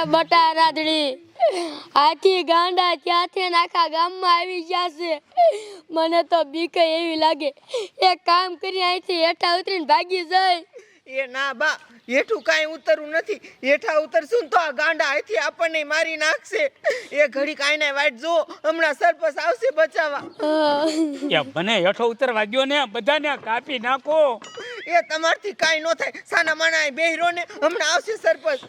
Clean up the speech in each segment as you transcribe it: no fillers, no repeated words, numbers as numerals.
બટા રાધડી આથી ગાંડા ક્યાંથી આખા ગામમાં આવી ગયા છે. મને તો બીક એવી લાગે એક કામ કરી અહીંથી હેઠા ઉતરીને ભાગી જાય. એ ના બા, હેઠું કાંઈ ઉતરવું નથી. હેઠા ઉતરશું ને તો આ ગાંડા અહીંથી આપણને મારી નાખશે. એ ઘડી કાંઈ ને વાટ જો, હમણાં સરપંચ આવશે બચાવવા. એ મને હેઠો ઉતરવા ગયો ને બધાને કાપી નાખો. એ તમારથી કાંઈ ન થાય. સાના માના બેહરો ને હમણાં આવશે સરપંચ.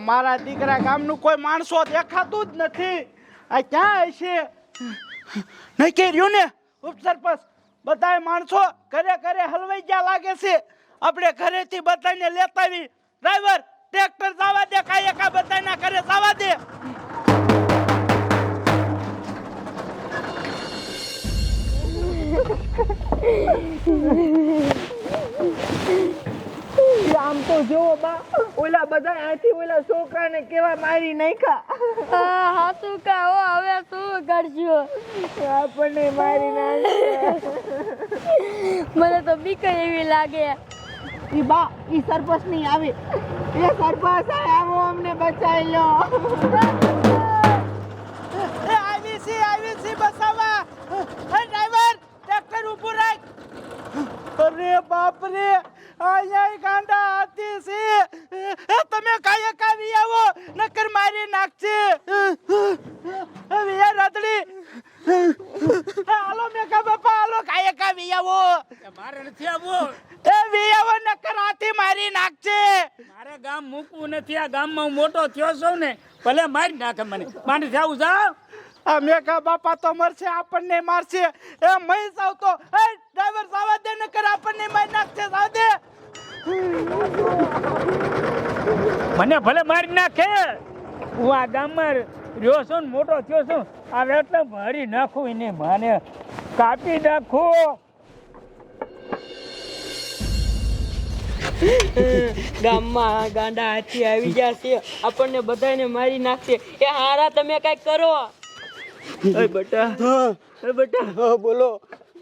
મારા દીકરા ગામનું કોઈ માણસો દેખાતું જ નથી. આ ક્યાં હશે? નહીં કે રહ્યું ને ઉપસરપંચ, બધાય માણસો ઘરે ઘરે હલવાઈ ગયા લાગે છે. આપણે ઘરેથી બધાને લેતા આવી. ડ્રાઈવર ટ્રેક્ટર જવા દે, કાંઈ એકા બધાના ઘરે જવા દે. આમ તો જોવો બા, ઓલા બધા અહીંથી ઓલા છોકરાને કેવા મારી નાખ્યા. હાસુ કા હો, હવે શું કરજો? આપણને મારી નાખ્યા. મને તો બીક એવી લાગે. ઈ બા, ઈ સરપંચ નહીં આવે. એ સરપંચ આવો, અમને બચાવી લો. એ આવી છે બસાવા. એ ડ્રાઈવર ટ્રેક્ટર ઊભું રાખ. અરે બાપ રે, અહીંયા ગાંડા હાથી છે. તમે કાંઈ કાવી આવો, નકર મારી નાખશે. વિયા રાતડી, હાલો મેકા બાપા, હાલો કાંઈ કાવી આવો. મારે નથી આવવું. એ વિયાવો નકર હાથી મારી નાખશે. મારે ગામ મૂકવું નથી. આ ગામમાં હું મોટો થયો છું ને, ભલે મારી નાખે મને. મારે જાવું જાવ. આ મેકા બાપા તો મરશે, આપણને મારશે. એ મહી જાવ તો. એ ડ્રાઈવર જવા દે, નકર આપણને મારી નાખશે. જાવ દે. મને ભલે મારી નાખે. હું આ ગામમાં રહ્યો છું ને મોટો થયો છું. આવે એટલે મારી નાખું એને, માને કાપી નાખું. ગામમાં ગાંડા હાથી આવી ગયા છે, આપણને બધાને મારી નાખશે. એ હારા તમે કઈક કરો. એ બેટા, એ બેટા, બોલો.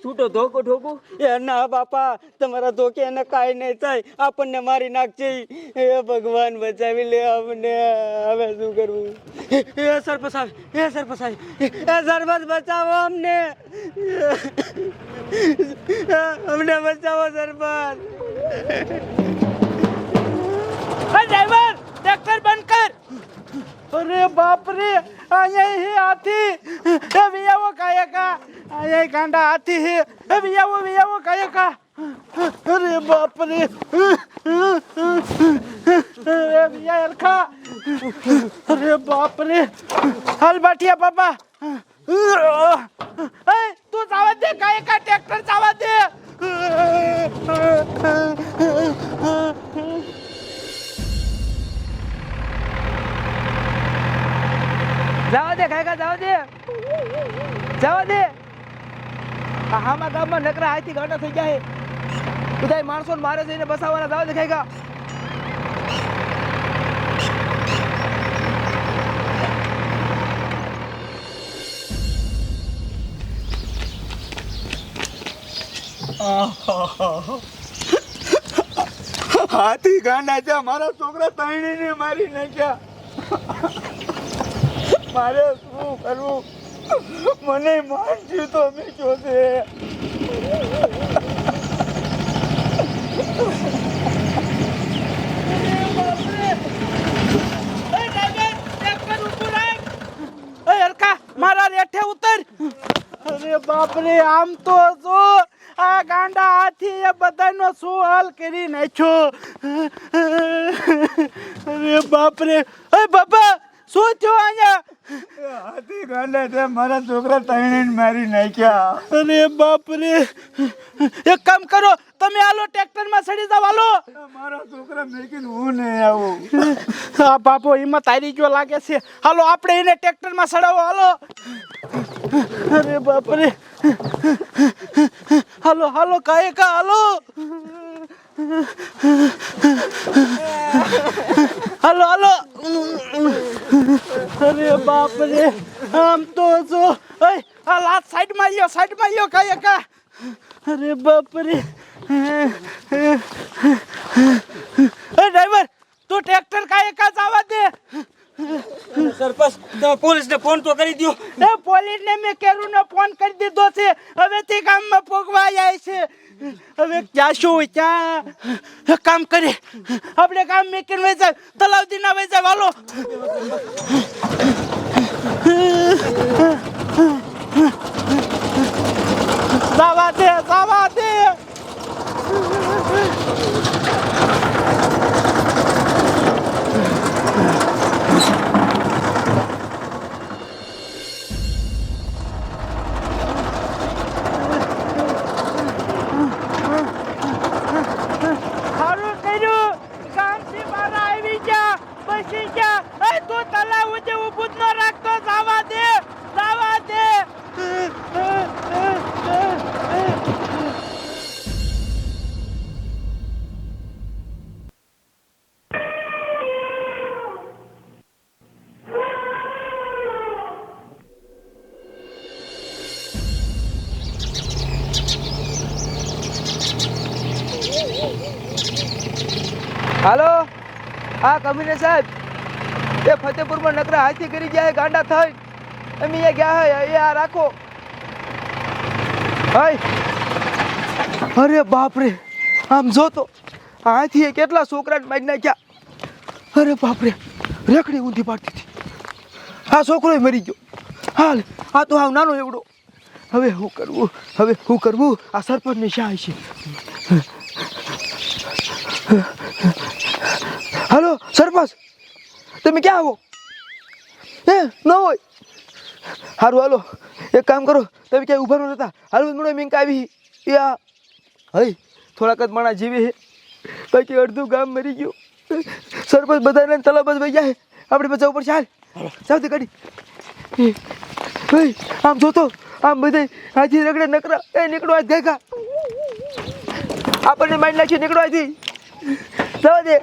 છૂટો ધોકો ઠોકું. એ ના બાપા, તમારા ધોકે એને કાંઈ નહીં થાય. આપણને મારી નાખશે. એ ભગવાન બચાવી લે અમને. હવે શું કરવું? એ સરપંચ સાહેબ, એ સરપંચ સાહેબ, એ સરપંચ બચાવો અમને. અમને બચાવો સરપંચ. ડ્રાઈવર ટ્રેક્ટર બંધ કર. અરે બાપ રે, અહીંયા હે હાથી. એ વિયાવો કાયકા, અહીંયા ગાંડા હાથી હે. એ વિયાવો કાયકા. અરે બાપ રે, એ વિયા અરખા. અરે બાપ રે, હાલ બાટિયા બાપા. એ તું જવા દે, કાયકા ટ્રેક્ટર જવા દે. જવા દે કાકા, જવા દે, જવા દે. આમાં ગામમાં નકરા હાથી ગાંડા થઈ ગયા. બધા માણસો મારે જઈને બસાવવાના. જવા દે કાકા. હાથી ગાંડા છે. મારા છોકરા તણીને મારી નાખ્યા. મારે શું કરવું? મને માનજી તો મીઠો છે. મારા રેઠે ઉતર. અરે બાપ રે, આમ તો જો આ ગાંડા હાથી એ બધાનો શું હાલ કરી નાખ્યો. અરે બાપ રે, એ બાપા શું થયું અહીંયા? હાથી ગાંડા છે. મારા છોકરા તણીને મારી નાખ્યા. અરે બાપ રે, એક કામ કરો, તમે હાલો ટ્રેક્ટર માં ચડી જાવ. હાલો. મારા છોકરા મેકીને હું નહીં આવું. આ બાપો હિંમત હારી ગયો લાગે છે. હાલો આપણે એને ટ્રેક્ટરમાં ચડાવો. હાલો. અરે બાપરે. હાલો હાલો કાયકા હાલો. હાલો હાલો. અરે બાપરે. આમ તો જો આ લાત સાઈડમાં લ્યો કાયકા. અરે બાપરે. ડ્રાઈવર તું ટ્રેક્ટર કાયકા જવા દે. સરપંચ તમે પોલીસને ફોન તો કરી દો. એ પોલીસને મેં કેરુને ફોન કરી દીધો છે. હવેથી ગામમાં પોગવા જાય છે. હવે ક્યાં શું ક્યાં કામ કરે આપણે કામ મેકીને વહી જાય તલાવતી ના વહી જાય. હાલો. જવા દે. સારું કર્યું ગામથી બહાર આવી જા બસી જા. તું તલાવ ઉજે ઊભું જ ન રાખતો. જવા દે. હાલો હા કમિશનર સાહેબ એ ફતેપુરમાં નકરા હાથી કરી ગયા ગાંડા થઈ અમે અહીંયા ગયા હે એ આ રાખો. અરે બાપરે આમ જો તો હાથી કેટલા છોકરાને મારી નાખ્યા. અરે બાપરે રેકડી ઊંધી પાડતી હતી. આ છોકરો મરી ગયો. હાલ આ તો હાવ નાનો એવડો. હવે શું કરવું આ સરપંચને શા છે. હાલો સરપંચ તમે ક્યાં આવો ન હોય. સારું હાલો એક કામ કરો તમે ક્યાંય ઊભા ન રહેતા. હાલો મને મિંક આવી હઈ થોડાક જ માણા જીવે છે બાકી અડધું ગામ મરી ગયું. સરપંચ બધાને તલાબ જ વહી જાય આપણે બચાવ ઉપર ચાલ ચાલતી ગાડી. આમ જોતો આમ બધા હાથી રગડે નકરા એ નીકળો આજ ગાયકા આપણને મારી નાખી નીકળો આથી જવા દે.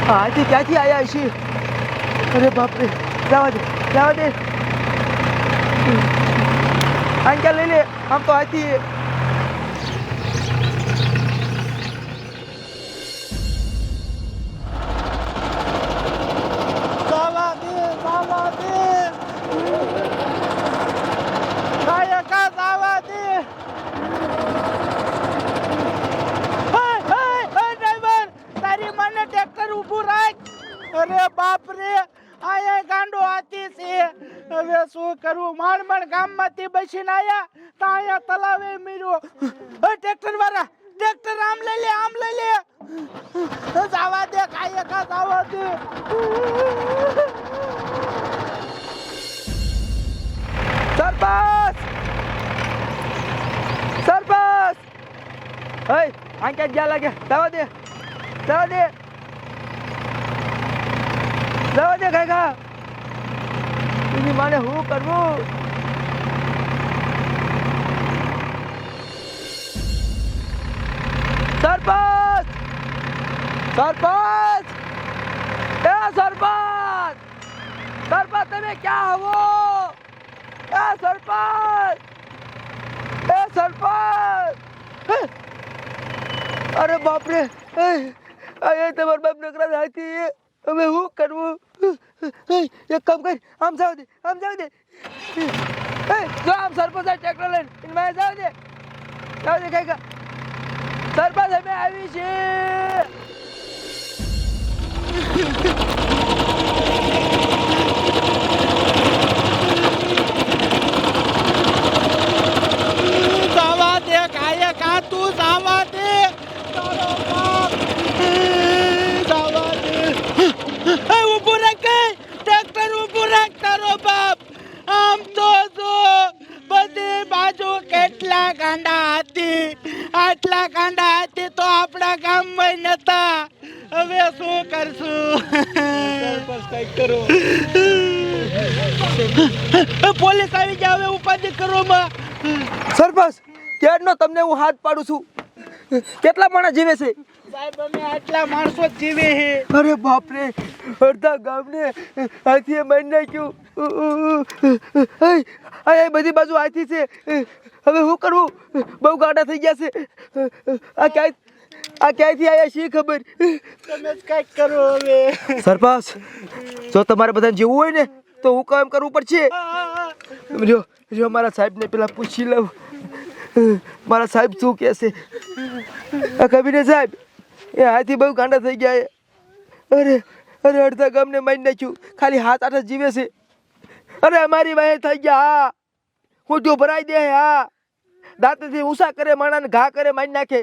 હાથી ક્યાંથી આવ્યા છે. અરે બાપરે જવા દે આમ ક્યાં લઈ લે આમ તો હાથી. અરે બાપ રે આયા ગાંડો હાથી છે. હવે શું કરું. માંડ ગામમાંથી બસીને આયા તો આયા તલાવે મીર્યો. ટ્રેક્ટર વાળા ટ્રેક્ટર આમ લઈ લે જવા દે કાયકા જવા દે. સરપંચ હઈ આ ક્યાં ગયા લાગ્યા. જવા દે કાકા એની માને શું કરવું. સરપંચ તમે ક્યાં આવો. અરે બાપરે તમારા બાપ નકરા હાથી. હવે શું કરવું. એક કામ કર આમ જાવ દે જો આમ સરપંચ ટ્રેક્ટર લઈને મેં જાવ દે કાકા. સરપંચ અમે આવી છે. જવા દે કાયકા તું જવા દે. ઊભું રાખ ટ્રેક્ટર ઊભું રાખ તારો બાપ. આમ તો જો બધી બાજુ કેટલા ગાંડા હતી. આટલા ગાંડા હતી તો આપણે ગાંડા ગામમાં નતા. હવે શું કરશું? સરપંચ કંઈક કરો. પોલીસ આવી જાય, હવે ઉપાધિ કરો માં. સરપંચ ક્યારનો તમને હું હાથ પાડું છું. કેટલા માણસ જીવે છે? સાહેબ અમે આટલા માણસો જ જીવે છે. અરે બાપ રે, અડધા ગામને હાથીએ મારી નાખ્યું. આ બધી બાજુ હાથી છે. હવે શું કરવું? બહુ ગાડા થઈ ગયા છે. આ ક્યાંયથી આયા શી ખબર? તમે જ કંઈક કરો હવે. સરપંચ જો તમારે બધાને જેવું હોય ને તો હું કામ કરવું પડશે. જો મારા સાહેબને પેલા પૂછી લઉં. મારા સાહેબ શું કહેશે? કબીર સાહેબ, એ હાથી બહુ ગાંડા થઈ ગયા છે. અરે અડધા ગામને મારી નાખ્યું. ખાલી 7-8 જ જીવે છે. અરે અમારી વાહે થઈ ગયા. હા હું જો ભરાઈ દે. હા દાંતથી ઊંસા કરે, માણાને ઘા કરે, મારી નાખે.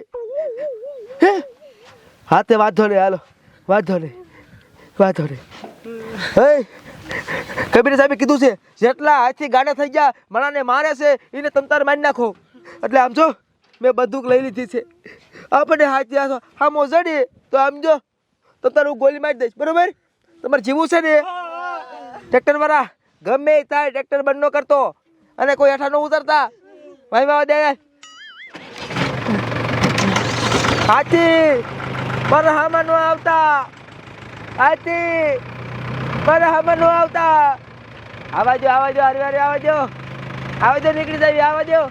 હે હા તે વાંધો નહીં, હાલો વાંધો નહીં. હે કબીર સાહેબે કીધું છે જેટલા હાથી ગાડા થઈ ગયા માણાને મારે છે એને તમતાર મારી નાખો. એટલે આમ જો મેં બંદૂક લઈ લીધી છે. આપણે હાથી હામો જડીએ તો આમ જો તમતાર હું ગોલી મારી દઈશ. બરોબર? તમારે જીવું છે ને? ટ્રેક્ટર વાળા ગમે એ થાય ટ્રેક્ટર બંધ ન કરતો અને કોઈ હેઠા ન ઉતરતા. ભાઈ બાબા દે હાથી મારા હામાં નો આવતા. હાથી મારા હામાં નો આવતા. આવાજો હરિવારી આવાજો નીકળી જાય. આવાજો.